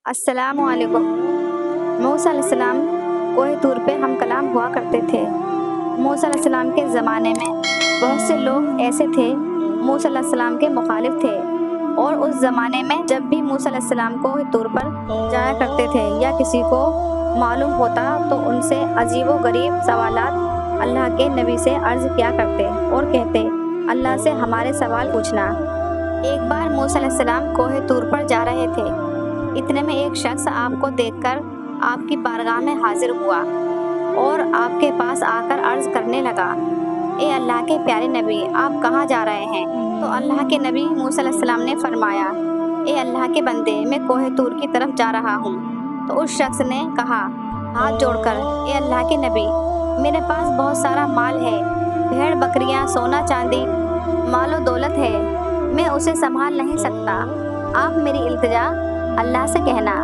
السلام علیکم۔ موسیٰ علیہ السلام کوہ طور پہ ہم کلام ہوا کرتے تھے۔ موسیٰ علیہ السلام کے زمانے میں بہت سے لوگ ایسے تھے موسیٰ علیہ السلام کے مخالف تھے، اور اس زمانے میں جب بھی موسیٰ علیہ السلام کوہ طور پر جایا کرتے تھے یا کسی کو معلوم ہوتا تو ان سے عجیب و غریب سوالات اللہ کے نبی سے عرض کیا کرتے اور کہتے اللہ سے ہمارے سوال پوچھنا۔ ایک بار موسیٰ علیہ السلام کوہ طور پر جا رہے تھے، اتنے میں ایک شخص آپ کو دیکھ کر آپ کی بارگاہ میں حاضر ہوا اور آپ کے پاس آ کر عرض کرنے لگا، اے اللہ کے پیارے نبی، آپ کہاں جا رہے ہیں؟ تو اللہ کے نبی موسیٰ علیہ السلام نے فرمایا، اے اللہ کے بندے، میں کوہ طور کی طرف جا رہا ہوں۔ تو اس شخص نے کہا ہاتھ جوڑ کر، اے اللہ کے نبی، میرے پاس بہت سارا مال ہے، بھیڑ بکریاں، سونا چاندی، مال و دولت ہے، میں اسے سنبھال نہیں سکتا، آپ میری التجا اللہ سے کہنا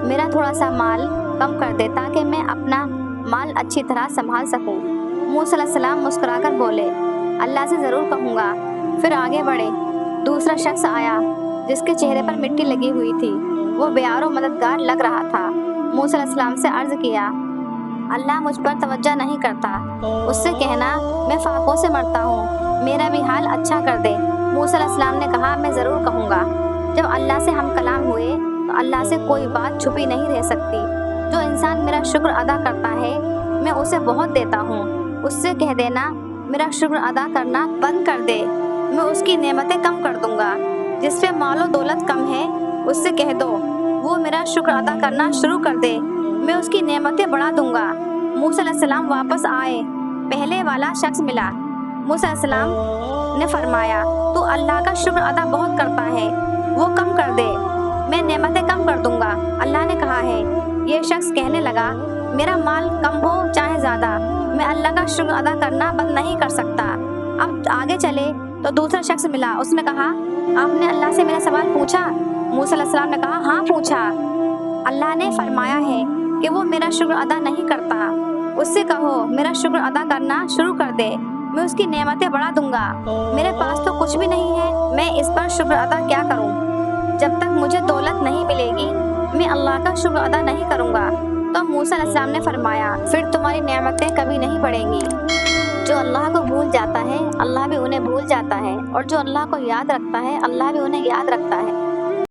میرا تھوڑا سا مال کم کر دے تاکہ میں اپنا مال اچھی طرح سنبھال سکوں۔ موسیٰ علیہ السلام مسکرا کر بولے، اللہ سے ضرور کہوں گا۔ پھر آگے بڑھے، دوسرا شخص آیا جس کے چہرے پر مٹی لگی ہوئی تھی، وہ بیار و مددگار لگ رہا تھا۔ موسیٰ علیہ السلام سے عرض کیا، اللہ مجھ پر توجہ نہیں کرتا، اس سے کہنا میں فاقوں سے مرتا ہوں، میرا بھی حال اچھا کر دے۔ موسیٰ علیہ السلام نے کہا میں ضرور کہوں گا۔ جب اللہ سے ہم کلام ہوئے تو اللہ سے کوئی بات چھپی نہیں رہ سکتی۔ جو انسان میرا شکر ادا کرتا ہے میں اسے بہت دیتا ہوں، اس سے کہہ دینا میرا شکر ادا کرنا بند کر دے، میں اس کی نعمتیں کم کر دوں گا۔ جس پہ مال و دولت کم ہے اس سے کہہ دو وہ میرا شکر ادا کرنا شروع کر دے، میں اس کی نعمتیں بڑھا دوں گا۔ موسیٰ علیہ السلام واپس آئے، پہلے والا شخص ملا۔ موسیٰ علیہ السلام نے فرمایا، تو اللہ کا شکر ادا بہت کرتا ہے، وہ کم کر دے، میں نعمتیں کم کر دوں گا۔ اللہ نے کہا ہے، یہ شخص کہنے لگا، میرا مال کم ہو چاہے زیادہ، میں اللہ کا شکر ادا کرنا بند نہیں کر سکتا۔ اب آگے چلے تو دوسرا شخص ملا، اس نے کہا، آپ نے اللہ سے میرا سوال پوچھا؟ موسیٰ علیہ السلام نے کہا، ہاں پوچھا۔ اللہ نے فرمایا ہے کہ وہ میرا شکر ادا نہیں کرتا، اس سے کہو میرا شکر ادا کرنا شروع کر دے، میں اس کی نعمتیں بڑھا دوں گا۔ میرے پاس تو کچھ بھی نہیں ہے، میں اس پر شکر ادا کیا کروں؟ جب تک مجھے دولت نہیں ملے گی میں اللہ کا شکر ادا نہیں کروں گا۔ تو موسیٰ علیہ السلام نے فرمایا، پھر تمہاری نعمتیں کبھی نہیں بڑھیں گی۔ جو اللہ کو بھول جاتا ہے اللہ بھی انہیں بھول جاتا ہے، اور جو اللہ کو یاد رکھتا ہے اللہ بھی انہیں یاد رکھتا ہے۔